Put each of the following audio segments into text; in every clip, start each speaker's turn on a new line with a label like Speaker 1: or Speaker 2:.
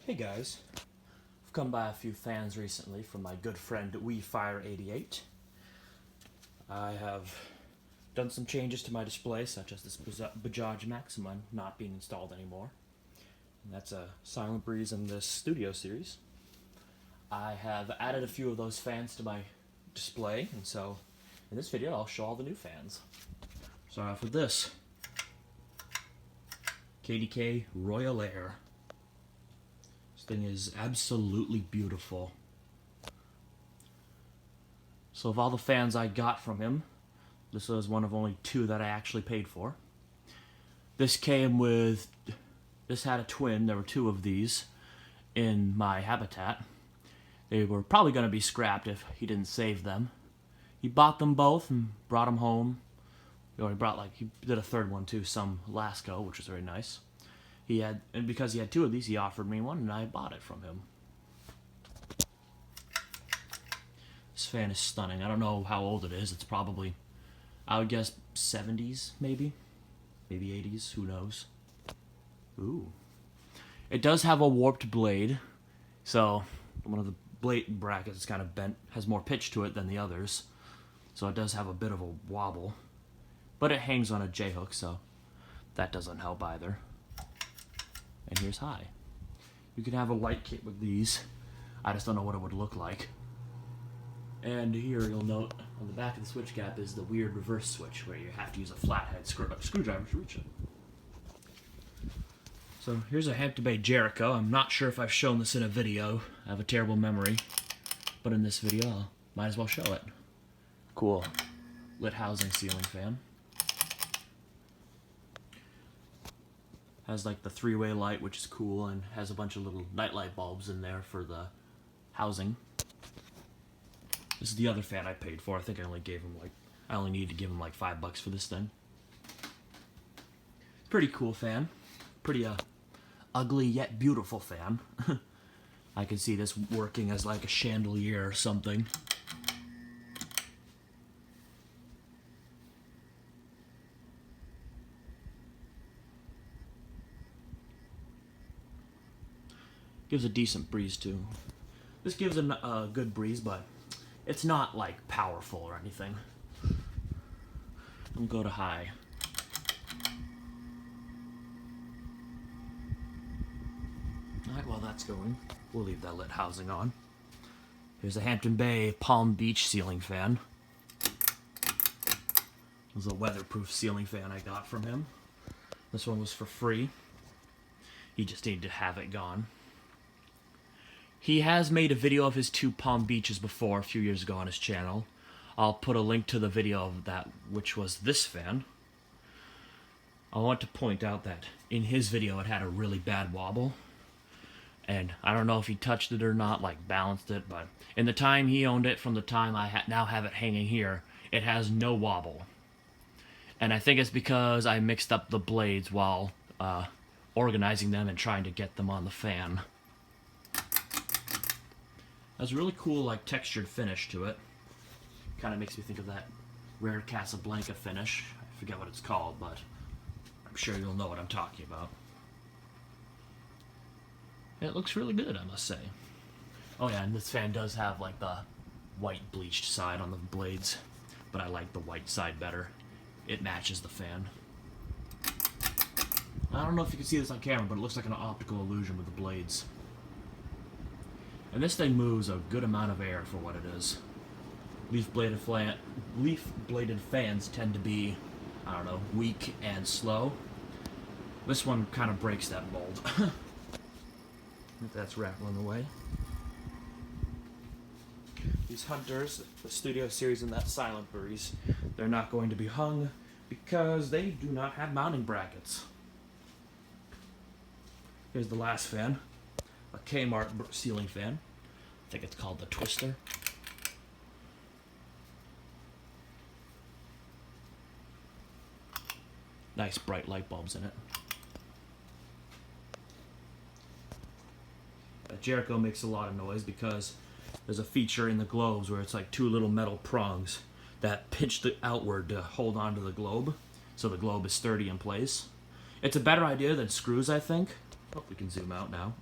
Speaker 1: Hey guys, I've come by a few fans recently from my good friend WiiFire 88. I have done some changes to my display, such as this Bajaj Maxima not being installed anymore. And that's a Silent Breeze in this Studio series. I have added a few of those fans to my display, and so in this video I'll show all the new fans. Start off with this KDK Royal Air. Thing is absolutely beautiful. So of all the fans I got from him, this was one of only two that I actually paid for. This had a twin. There were two of these in my habitat. They were probably going to be scrapped if he didn't save them. He bought them both and brought them home. He did a third one too, some Lasco, which was very nice. And because he had two of these, he offered me one, and I bought it from him. This fan is stunning. I don't know how old it is. It's probably, I would guess, 70s, maybe 80s, who knows. Ooh. It does have a warped blade, so one of the blade brackets is kind of bent, has more pitch to it than the others, so it does have a bit of a wobble. But it hangs on a J-hook, so that doesn't help either. And here's high. You can have a light kit with these. I just don't know what it would look like. And here you'll note on the back of the switch cap is the weird reverse switch where you have to use a flathead screwdriver to reach it. So here's a Hampton Bay Jericho. I'm not sure if I've shown this in a video. I have a terrible memory. But in this video, I might as well show it. Cool. Lit housing ceiling fan. Has like the three-way light, which is cool, and has a bunch of little nightlight bulbs in there for the housing. This is the other fan I paid for. I think I only needed to give him like $5 for this thing. It's a pretty cool fan. Pretty ugly yet beautiful fan. I can see this working as like a chandelier or something. Gives a decent breeze too. This gives a good breeze, but it's not like powerful or anything. I'm gonna go to high. Alright, while that's going, we'll leave that lit housing on. Here's a Hampton Bay Palm Beach ceiling fan. It was a weatherproof ceiling fan I got from him. This one was for free. He just needed to have it gone. He has made a video of his two Palm Beaches before, a few years ago on his channel. I'll put a link to the video of that, which was this fan. I want to point out that in his video it had a really bad wobble. And I don't know if he touched it or not, like balanced it, but in the time he owned it from the time I now have it hanging here, it has no wobble. And I think it's because I mixed up the blades while organizing them and trying to get them on the fan. Has a really cool, like, textured finish to it. Kind of makes me think of that rare Casablanca finish. I forget what it's called, but I'm sure you'll know what I'm talking about. It looks really good, I must say. Oh yeah, and this fan does have, like, the white bleached side on the blades, but I like the white side better. It matches the fan. I don't know if you can see this on camera, but it looks like an optical illusion with the blades. And this thing moves a good amount of air for what it is. Leaf-bladed fans tend to be, I don't know, weak and slow. This one kind of breaks that mold. If that's rattling away. These Hunters, the Studio series and that Silent Breeze, they're not going to be hung because they do not have mounting brackets. Here's the last fan. A Kmart ceiling fan. I think it's called the Twister. Nice bright light bulbs in it. That Jericho makes a lot of noise because there's a feature in the globes where it's like two little metal prongs that pinch outward to hold onto the globe, so the globe is sturdy in place. It's a better idea than screws, I think. Hope we can zoom out now.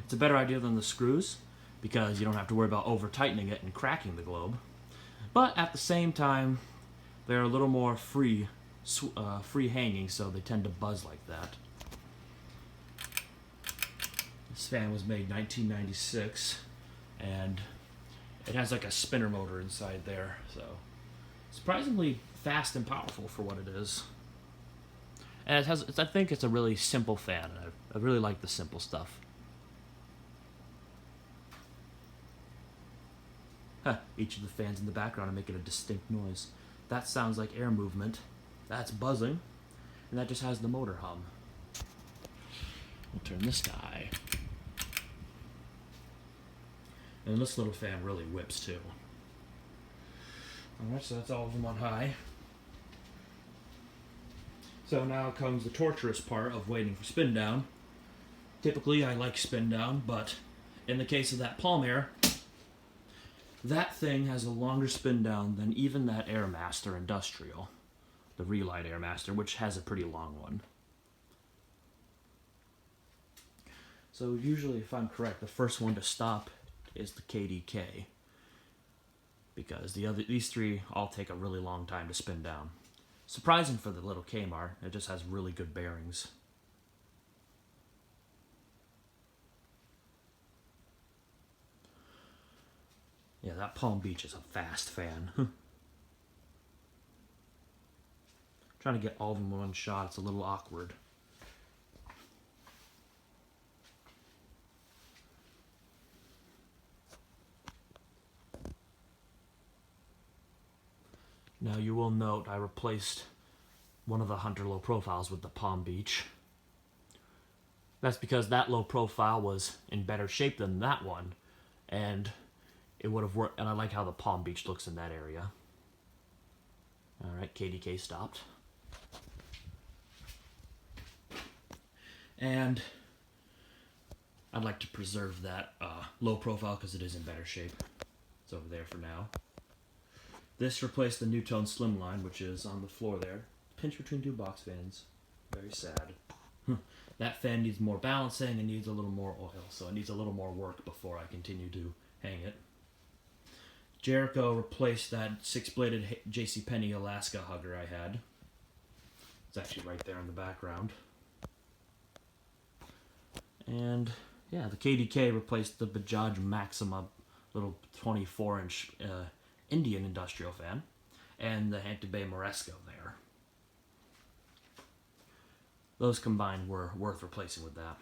Speaker 1: It's a better idea than the screws because you don't have to worry about over-tightening it and cracking the globe. But at the same time, they're a little more free hanging, so they tend to buzz like that. This fan was made 1996, and it has like a spinner motor inside there, so surprisingly fast and powerful for what it is. And I think it's a really simple fan. I really like the simple stuff. Huh, each of the fans in the background are making a distinct noise. That sounds like air movement. That's buzzing. And that just has the motor hum. We'll turn this guy. And this little fan really whips too. Alright, so that's all of them on high. So now comes the torturous part of waiting for spin down. Typically I like spin down, but in the case of that Palm Air, that thing has a longer spin down than even that Airmaster Industrial. The Relight Airmaster, which has a pretty long one. So usually, if I'm correct, the first one to stop is the KDK. Because these three all take a really long time to spin down. Surprising for the little Kmart, it just has really good bearings. Yeah, that Palm Beach is a fast fan. Trying to get all of them in one shot, it's a little awkward. Now you will note I replaced one of the Hunter low profiles with the Palm Beach. That's because that low profile was in better shape than that one, and it would have worked, and I like how the Palm Beach looks in that area. Alright, KDK stopped. And I'd like to preserve that low profile because it is in better shape. It's over there for now. This replaced the Newtone Slimline, which is on the floor there. Pinched between two box fans. Very sad. That fan needs more balancing and needs a little more oil, so it needs a little more work before I continue to hang it. Jericho replaced that 6-bladed JCPenney Alaska hugger I had. It's actually right there in the background. And yeah, the KDK replaced the Bajaj Maxima little 24-inch Indian industrial fan and the Hampton Bay Moresco there. Those combined were worth replacing with that.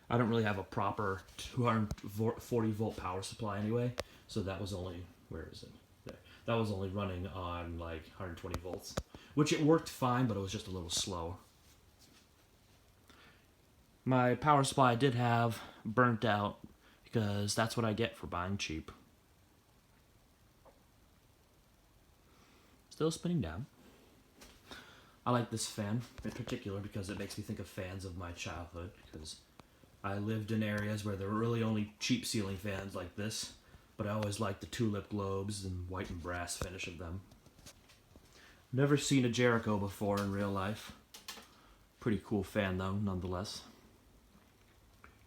Speaker 1: I don't really have a proper 240 volt power supply anyway, so that was only, where is it? There. That was only running on like 120 volts, which it worked fine, but it was just a little slow. My power supply I did have burnt out because that's what I get for buying cheap. Still spinning down. I like this fan in particular because it makes me think of fans of my childhood, because I lived in areas where there were really only cheap ceiling fans like this, but I always liked the tulip globes and white and brass finish of them. Never seen a Jericho before in real life. Pretty cool fan though, nonetheless.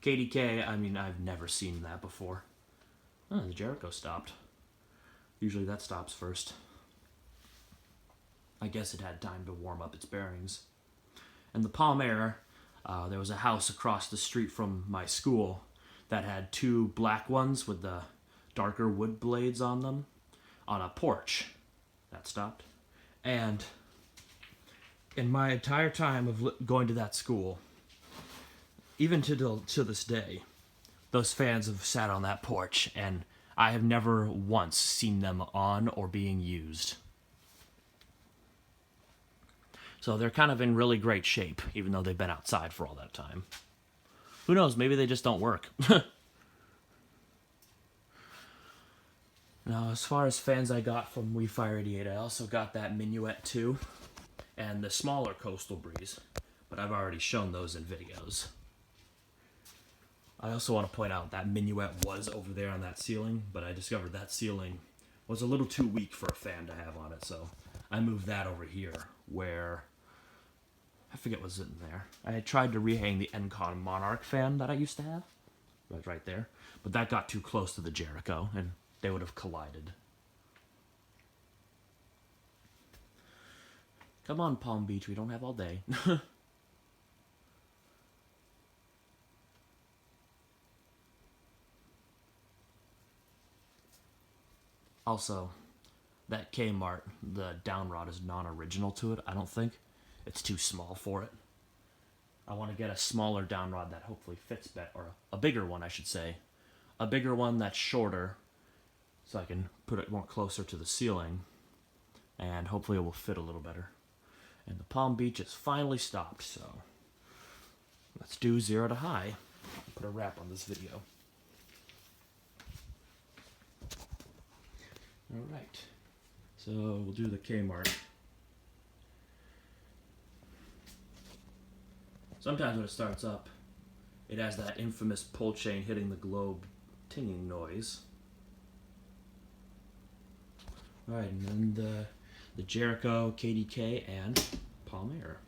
Speaker 1: KDK, I mean, I've never seen that before. Oh, the Jericho stopped. Usually that stops first. I guess it had time to warm up its bearings. And the Palm Air, there was a house across the street from my school that had two black ones with the darker wood blades on them on a porch. That stopped. And in my entire time of going to that school, even to this day, those fans have sat on that porch, and I have never once seen them on or being used. So they're kind of in really great shape, even though they've been outside for all that time. Who knows, maybe they just don't work. Now, as far as fans I got from WiiFire 88, I also got that Minuet 2 and the smaller Coastal Breeze, but I've already shown those in videos. I also want to point out that Minuet was over there on that ceiling, but I discovered that ceiling was a little too weak for a fan to have on it, so I moved that over here, where I forget what's in there. I had tried to rehang the Encon Monarch fan that I used to have. Right there. But that got too close to the Jericho, and they would have collided. Come on, Palm Beach, we don't have all day. Also, that Kmart, the down rod is non-original to it, I don't think. It's too small for it. I want to get a smaller down rod that hopefully fits better, or a bigger one, I should say. A bigger one that's shorter, so I can put it more closer to the ceiling, and hopefully it will fit a little better. And the Palm Beach has finally stopped, so let's do 0 to high. Put a wrap on this video. Alright, so we'll do the Kmart. Sometimes when it starts up, it has that infamous pull chain hitting the globe tinging noise. Alright, and then the Jericho, KDK, and Palm Air.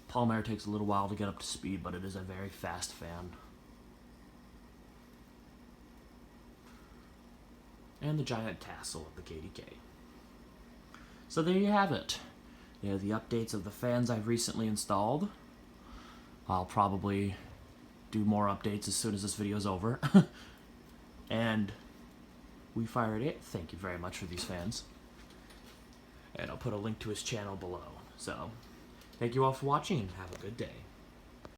Speaker 1: Palm Air takes a little while to get up to speed, but it is a very fast fan. And the giant tassel of the KDK. So there you have it. There are the updates of the fans I've recently installed. I'll probably do more updates as soon as this video is over. And WiiFire 8, thank you very much for these fans. And I'll put a link to his channel below. So, thank you all for watching and have a good day.